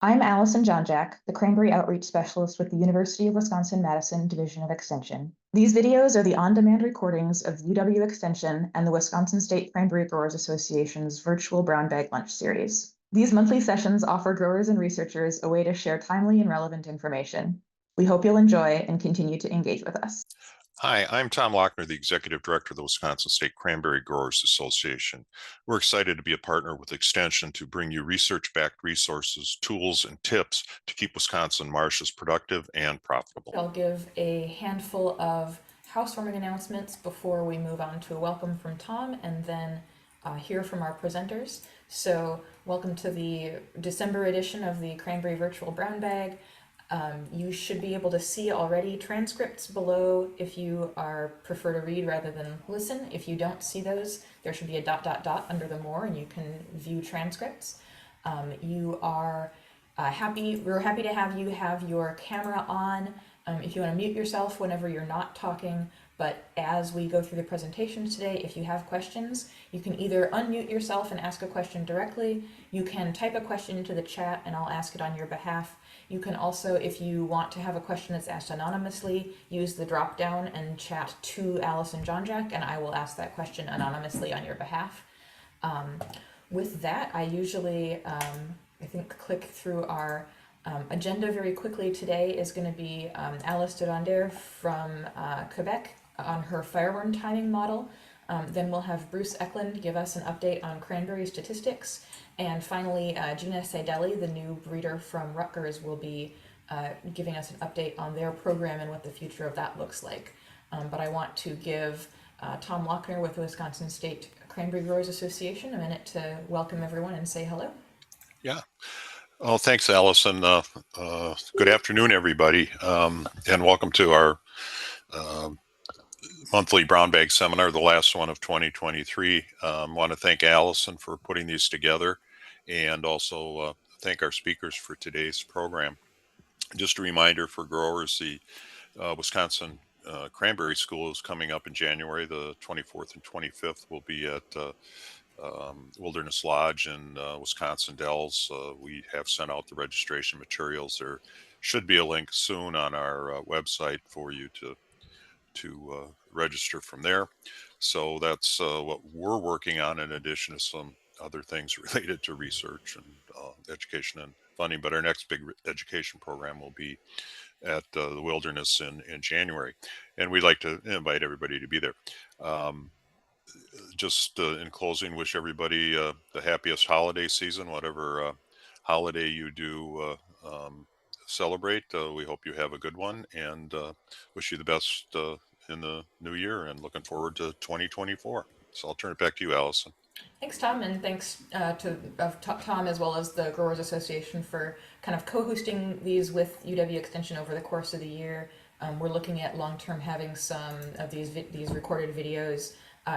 I'm Allison Jonjak, the Cranberry Outreach Specialist with the University of Wisconsin-Madison Division of Extension. These videos are the on-demand recordings of UW Extension and the Wisconsin State Cranberry Growers Association's virtual brown bag lunch series. These monthly sessions offer growers and researchers a way to share timely and relevant information. We hope you'll enjoy and continue to engage with us. Hi, I'm Tom Lochner, the Executive Director of the Wisconsin State Cranberry Growers Association. We're excited to be a partner with Extension to bring you research-backed resources, tools, and tips to keep Wisconsin marshes productive and profitable. I'll give a handful of housewarming announcements before we move on to a welcome from Tom and then hear from our presenters. So welcome to the December edition of the Cranberry Virtual Brown Bag. You should be able to see already transcripts below if you prefer to read rather than listen. If you don't see those, there should be a ... under the more and you can view transcripts. We're happy to have you have your camera on. If you want to mute yourself whenever you're not talking, but as we go through the presentation today, if you have questions, you can either unmute yourself and ask a question directly, you can type a question into the chat and I'll ask it on your behalf. You can also, if you want to have a question that's asked anonymously, use the drop down and chat to Allison Jonjak and I will ask that question anonymously on your behalf. With that, I usually, click through our agenda very quickly. Today is going to be Alice de Donder from Quebec on her fireworm timing model. Then we'll have Bruce Eklund give us an update on cranberry statistics. And finally, Gina Seidelli, the new breeder from Rutgers, will be giving us an update on their program and what the future of that looks like. But I want to give Tom Lochner with the Wisconsin State Cranberry Growers Association a minute to welcome everyone and say hello. Yeah. Oh, thanks, Allison. Good afternoon, everybody, and welcome to our monthly brown bag seminar, the last one of 2023. Want to thank Allison for putting these together and also thank our speakers for today's program. Just a reminder for growers, the Wisconsin Cranberry School is coming up in January. The 24th and 25th will be at Wilderness Lodge in Wisconsin Dells. We have sent out the registration materials. There should be a link soon on our website for you to register from there. So that's what we're working on, in addition to some other things related to research and education and funding. But our next big education program will be at the Wilderness in January, and we'd like to invite everybody to be there. Just in closing, wish everybody the happiest holiday season, whatever holiday you do celebrate. We hope you have a good one, and wish you the best in the new year, and looking forward to 2024. So I'll turn it back to you, Allison. Thanks, Tom, and thanks to Tom as well as the Growers Association for kind of co-hosting these with UW Extension over the course of the year. We're looking at long-term having some of these recorded videos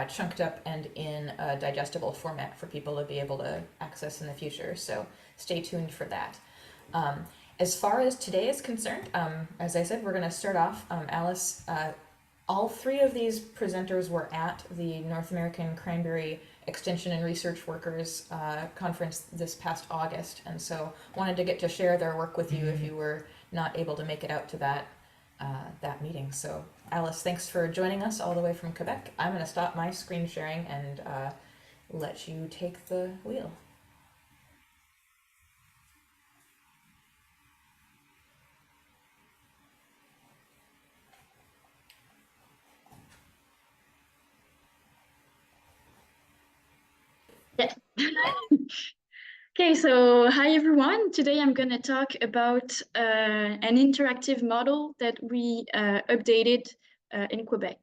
chunked up and in a digestible format for people to be able to access in the future. So stay tuned for that. As far as today is concerned, as I said, we're going to start off. Alice, all three of these presenters were at the North American Cranberry Extension and Research Workers Conference this past August, and so wanted to get to share their work with you if you were not able to make it out to that meeting. So Alice, thanks for joining us all the way from Quebec. I'm going to stop my screen sharing and let you take the wheel. Yeah. Okay, so hi everyone. Today I'm going to talk about an interactive model that we updated in Quebec.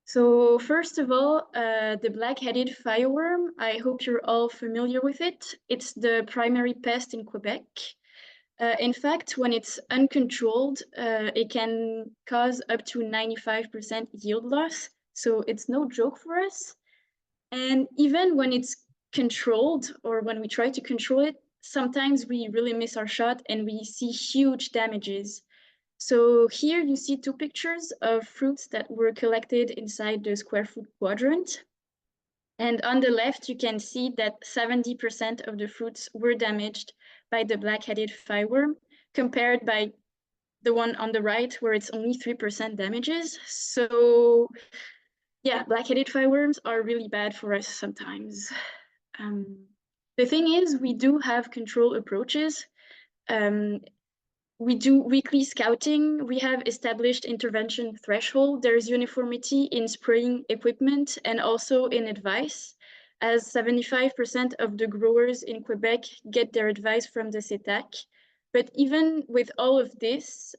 So first of all, the Blackheaded Fireworm, I hope you're all familiar with it. It's the primary pest in Quebec. In fact, when it's uncontrolled, it can cause up to 95% yield loss. So it's no joke for us. And even when it's controlled, or when we try to control it, sometimes we really miss our shot and we see huge damages. So here you see two pictures of fruits that were collected inside the square foot quadrant. And on the left, you can see that 70% of the fruits were damaged by the black-headed fireworm, compared by the one on the right, where it's only 3% damages. So yeah, black-headed fireworms are really bad for us sometimes. The thing is, we do have control approaches. We do weekly scouting. We have established intervention threshold. There's uniformity in spraying equipment and also in advice, as 75% of the growers in Quebec get their advice from the CETAC. But even with all of this,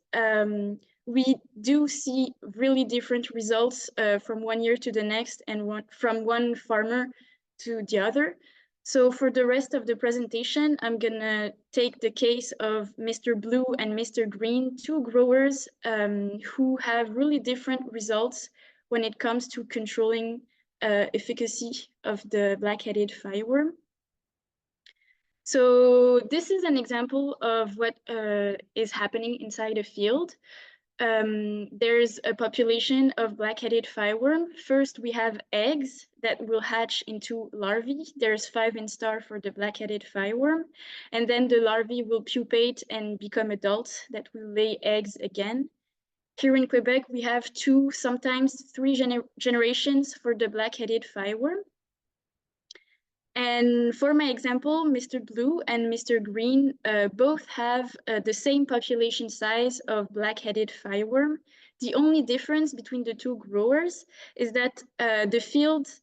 we do see really different results from one year to the next and from one farmer to the other. So for the rest of the presentation, I'm gonna take the case of Mr. Blue and Mr. Green, two growers who have really different results when it comes to controlling efficacy of the black-headed fireworm. So this is an example of what is happening inside a field. There's a population of black-headed fireworm. First, we have eggs that will hatch into larvae. There's 5 instar for the black-headed fireworm. And then the larvae will pupate and become adults that will lay eggs again. Here in Quebec, we have 2, sometimes 3 generations for the black-headed fireworm. And for my example, Mr. Blue and Mr. Green both have the same population size of black-headed fireworm. The only difference between the two growers is that the fields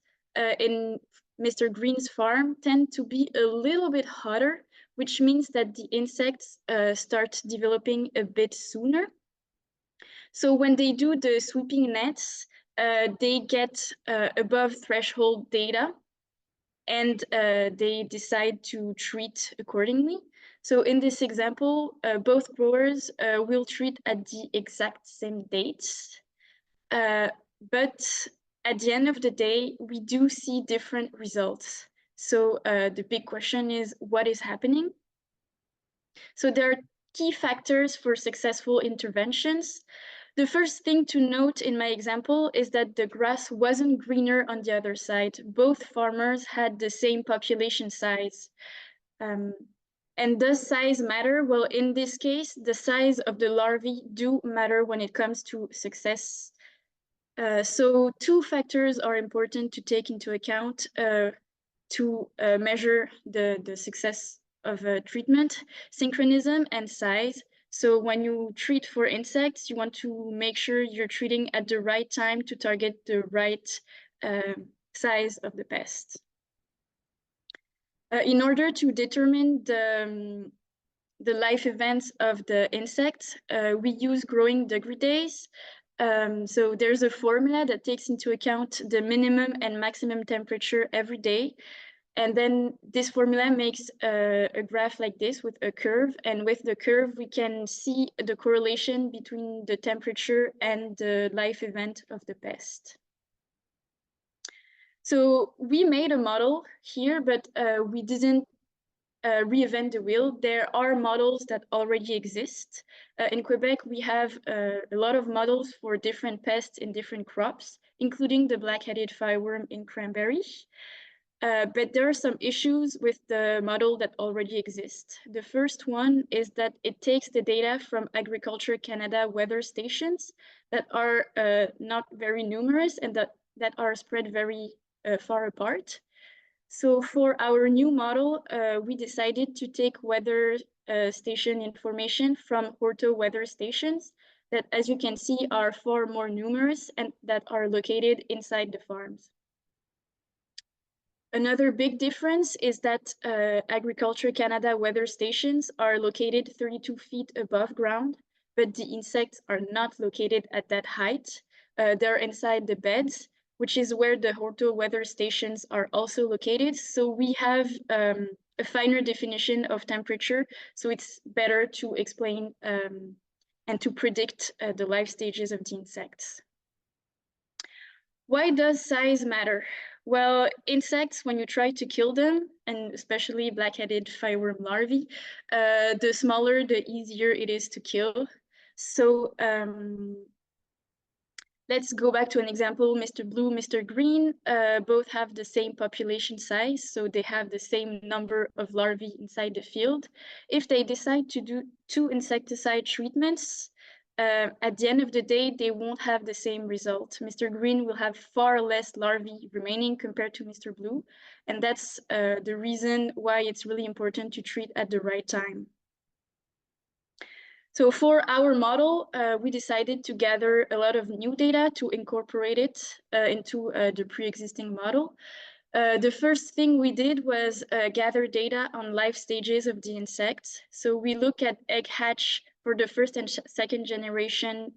in Mr. Green's farm tend to be a little bit hotter, which means that the insects start developing a bit sooner. So when they do the sweeping nets, they get above threshold data, and they decide to treat accordingly. So in this example, both growers will treat at the exact same dates. But at the end of the day, we do see different results. So the big question is, what is happening? So there are key factors for successful interventions. The first thing to note in my example is that the grass wasn't greener on the other side. Both farmers had the same population size. And does size matter? Well, in this case, the size of the larvae do matter when it comes to success. So 2 factors are important to take into account to measure the success of a treatment: synchronism and size. So when you treat for insects, you want to make sure you're treating at the right time to target the right size of the pest. In order to determine the life events of the insects, we use growing degree days. So there's a formula that takes into account the minimum and maximum temperature every day. And then this formula makes a graph like this with a curve. And with the curve, we can see the correlation between the temperature and the life event of the pest. So we made a model here, but we didn't reinvent the wheel. There are models that already exist. In Quebec, we have a lot of models for different pests in different crops, including the black-headed fireworm in Cranberry. But there are some issues with the model that already exists. The first one is that it takes the data from Agriculture Canada weather stations that are not very numerous and that are spread very far apart. So for our new model, we decided to take weather station information from Horto weather stations that, as you can see, are far more numerous and that are located inside the farms. Another big difference is that Agriculture Canada weather stations are located 32 feet above ground, but the insects are not located at that height. They're inside the beds, which is where the Horto weather stations are also located. So we have a finer definition of temperature, so it's better to explain and to predict the life stages of the insects. Why does size matter? Well, insects, when you try to kill them, and especially black-headed fireworm larvae, the smaller, the easier it is to kill. So let's go back to an example. Mr. Blue, Mr. Green, both have the same population size, so they have the same number of larvae inside the field. If they decide to do 2 insecticide treatments, at the end of the day, they won't have the same result. Mr. Green will have far less larvae remaining compared to Mr. Blue, and that's the reason why it's really important to treat at the right time. So for our model, we decided to gather a lot of new data to incorporate it into the pre-existing model. The first thing we did was gather data on life stages of the insects. So we look at egg hatch for the first and second generation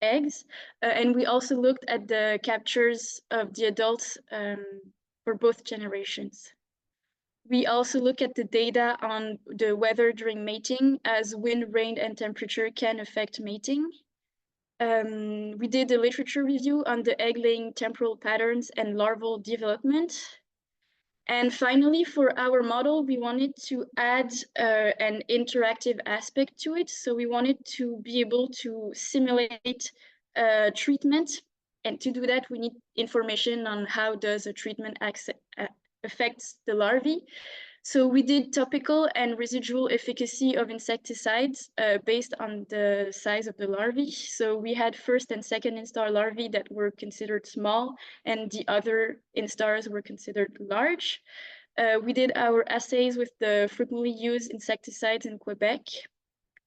eggs, and we also looked at the captures of the adults for both generations. We also look at the data on the weather during mating, as wind, rain, and temperature can affect mating. We did a literature review on the egg-laying temporal patterns and larval development. And finally, for our model, we wanted to add an interactive aspect to it. So we wanted to be able to simulate treatment. And to do that, we need information on how does a treatment affects the larvae. So we did topical and residual efficacy of insecticides based on the size of the larvae. So we had first and second instar larvae that were considered small, and the other instars were considered large. We did our assays with the frequently used insecticides in Quebec,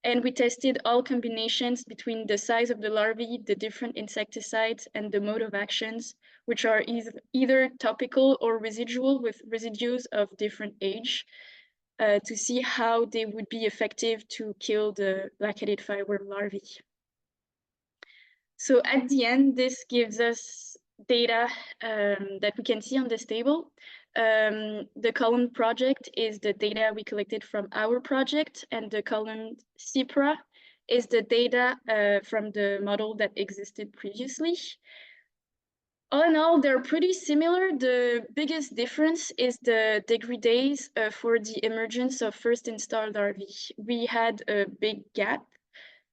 and we tested all combinations between the size of the larvae, the different insecticides, and the mode of actions, which are either topical or residual with residues of different age, to see how they would be effective to kill the blackheaded fireworm larvae. So at the end, this gives us data that we can see on this table. The column project is the data we collected from our project, and the column CIPRA is the data from the model that existed previously. All in all, they're pretty similar. The biggest difference is the degree days for the emergence of first instar larvae. We had a big gap,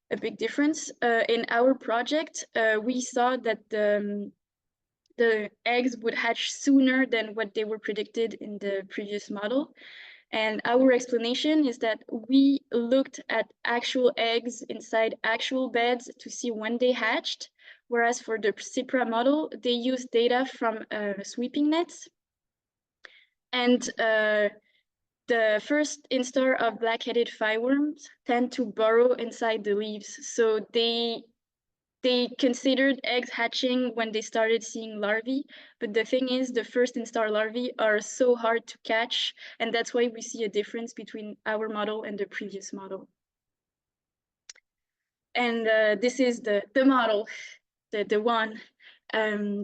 a big difference. In our project, we saw that the eggs would hatch sooner than what they were predicted in the previous model. And our explanation is that we looked at actual eggs inside actual beds to see when they hatched, whereas for the CIPRA model, they used data from sweeping nets. And the first instar of blackheaded fireworms tend to burrow inside the leaves. So they considered eggs hatching when they started seeing larvae, but the thing is the first instar larvae are so hard to catch, and that's why we see a difference between our model and the previous model. And this is the model, the one.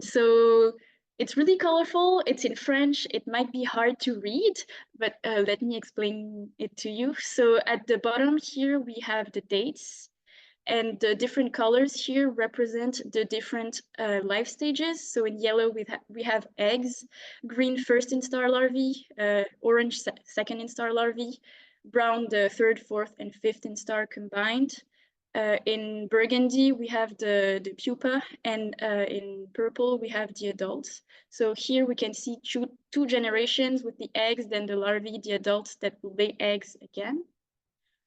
So it's really colorful, it's in French, it might be hard to read, but let me explain it to you. So at the bottom here, we have the dates. And the different colors here represent the different life stages. So in yellow, we have eggs, green first instar larvae, orange second instar larvae, brown the third, fourth, and fifth instar combined. In burgundy, we have the pupa, and in purple, we have the adults. So here we can see two generations with the eggs, then the larvae, the adults that will lay eggs again.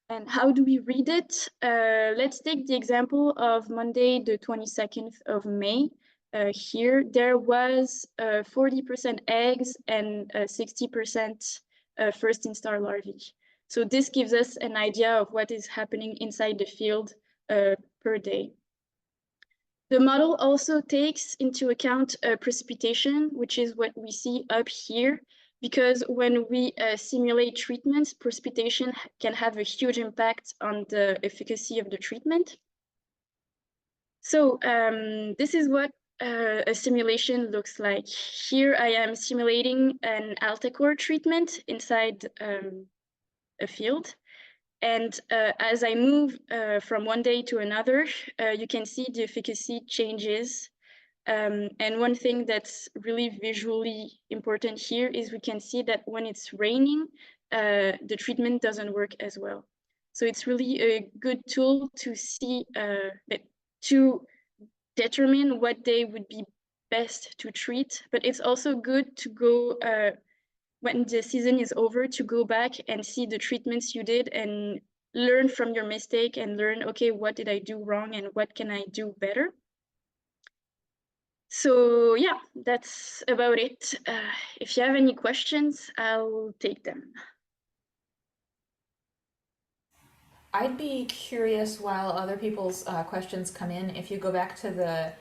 And how do we read it? Let's take the example of Monday, the 22nd of May. Here, there was 40% eggs and 60% first instar larvae. So this gives us an idea of what is happening inside the field per day. The model also takes into account precipitation, which is what we see up here, because when we simulate treatments, precipitation can have a huge impact on the efficacy of the treatment. So this is what a simulation looks like. Here I am simulating an Altecore treatment inside a field. And as I move from one day to another, you can see the efficacy changes. And one thing that's really visually important here is we can see that when it's raining, the treatment doesn't work as well. So it's really a good tool to see, to determine what day would be best to treat, but it's also good to go when the season is over to go back and see the treatments you did and learn from your mistake and learn, okay, what did I do wrong and what can I do better? So yeah, that's about it. If you have any questions, I'll take them. I'd be curious while other people's questions come in, if you go back to the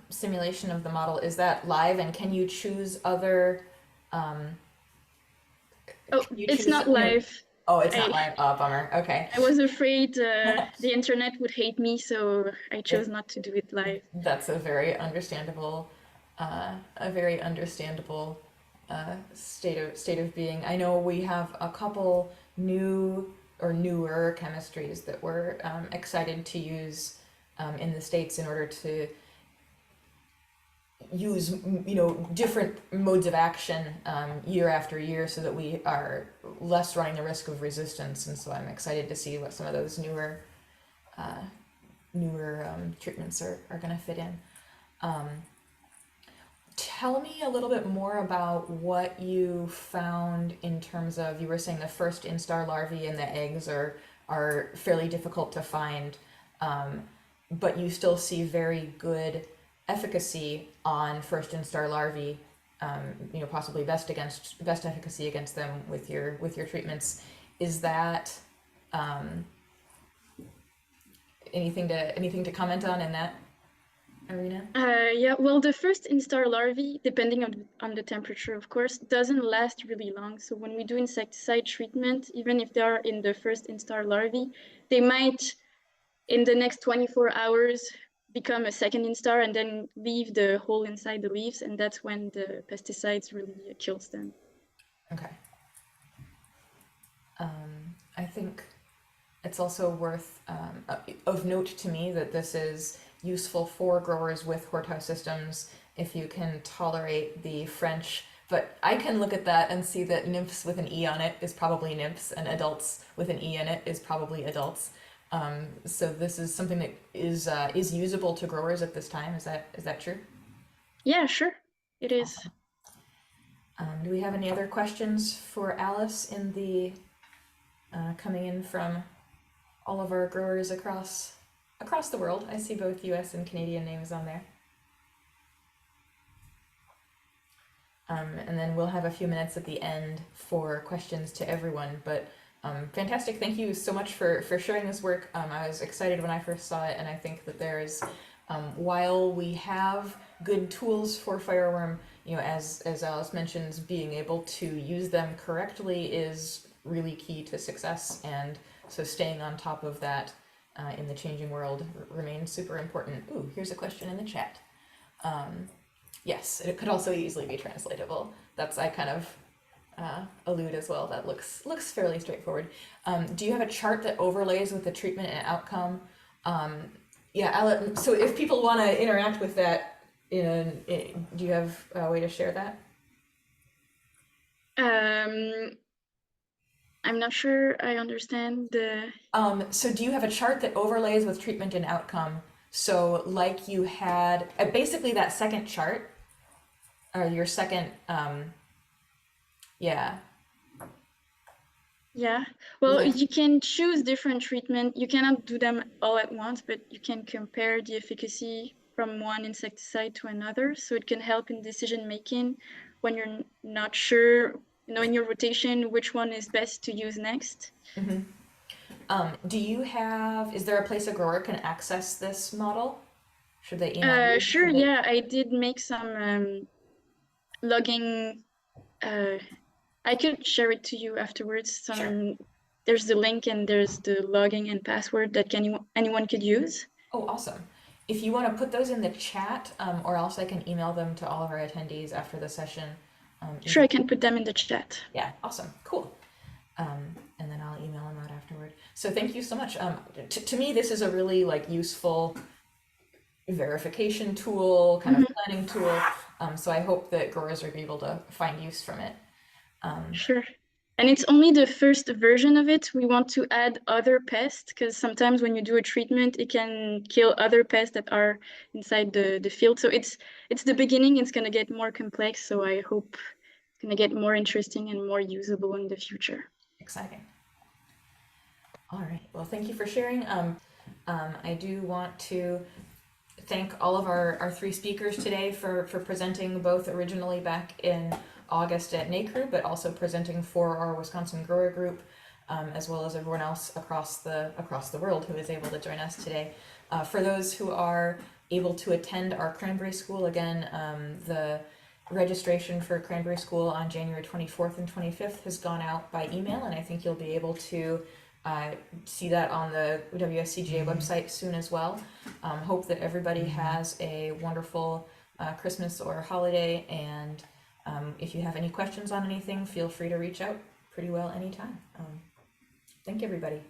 simulation of the model, is that live and can you choose other? Oh, it's not live. Oh, it's not live. Oh, bummer. Okay. I was afraid the internet would hate me, so I chose not to do it live. That's a very understandable, state of being. I know we have a couple new or newer chemistries that we're excited to use in the States in order to use different modes of action year after year so that we are less running the risk of resistance. And so I'm excited to see what some of those newer treatments are going to fit in. Tell me a little bit more about what you found in terms of, you were saying the first instar larvae and the eggs are fairly difficult to find, but you still see very good efficacy on first instar larvae, possibly best efficacy against them with your treatments. Is that anything to comment on in that arena? Yeah, well, the first instar larvae, depending on the temperature, of course, doesn't last really long. So when we do insecticide treatment, even if they are in the first instar larvae, they might, in the next 24 hours, become a second instar and then leave the hole inside the leaves, and that's when the pesticides really kills them. Okay. I think it's also worth of note to me that this is useful for growers with horthouse systems if you can tolerate the French, but I can look at that and see that nymphs with an E on it is probably nymphs and adults with an E in it is probably adults. So this is something that is usable to growers at this time. Is that true? Yeah, sure, it is. Do we have any other questions for Alice in the coming in from all of our growers across the world? I see both US and Canadian names on there. And then we'll have a few minutes at the end for questions to everyone, but fantastic. Thank you so much for sharing this work. I was excited when I first saw it, and I think that there's, while we have good tools for fireworm, as Alice mentions, being able to use them correctly is really key to success, and so staying on top of that in the changing world remains super important. Ooh, here's a question in the chat. Yes, it could also easily be translatable. That's, I kind of allude as well. That looks fairly straightforward. Do you have a chart that overlays with the treatment and outcome? Yeah, Allison, so if people want to interact with that, do you have a way to share that? I'm not sure I understand the... So do you have a chart that overlays with treatment and outcome? So like you had, basically that second chart, or your second, yeah. Yeah, well, Yeah. you can choose different treatment. You cannot do them all at once, but you can compare the efficacy from one insecticide to another. So it can help in decision making when you're not sure, in your rotation, which one is best to use next. Mm-hmm. Is there a place a grower can access this model? Should they email you? Sure, yeah, I did make some logging. I could share it to you afterwards. Sure. There's the link and there's the login and password that anyone could use. Oh, awesome. If you want to put those in the chat, or else I can email them to all of our attendees after the session. Sure, I can put them in the chat. Yeah, awesome, cool. And then I'll email them out afterward. So thank you so much. To me, this is a really useful verification tool, kind of planning tool. So I hope that growers are able to find use from it. Sure. And it's only the first version of it. We want to add other pests because sometimes when you do a treatment, it can kill other pests that are inside the field. So it's the beginning. It's going to get more complex. So I hope it's going to get more interesting and more usable in the future. Exciting. All right. Well, thank you for sharing. I do want to thank all of our three speakers today for presenting both originally back in August at NACRU, but also presenting for our Wisconsin grower group, as well as everyone else across the world who is able to join us today. For those who are able to attend our Cranberry School, again, the registration for Cranberry School on January 24th and 25th has gone out by email, and I think you'll be able to see that on the WSCGA website soon as well. Hope that everybody has a wonderful Christmas or holiday, and if you have any questions on anything, feel free to reach out pretty well anytime. Thank you, everybody.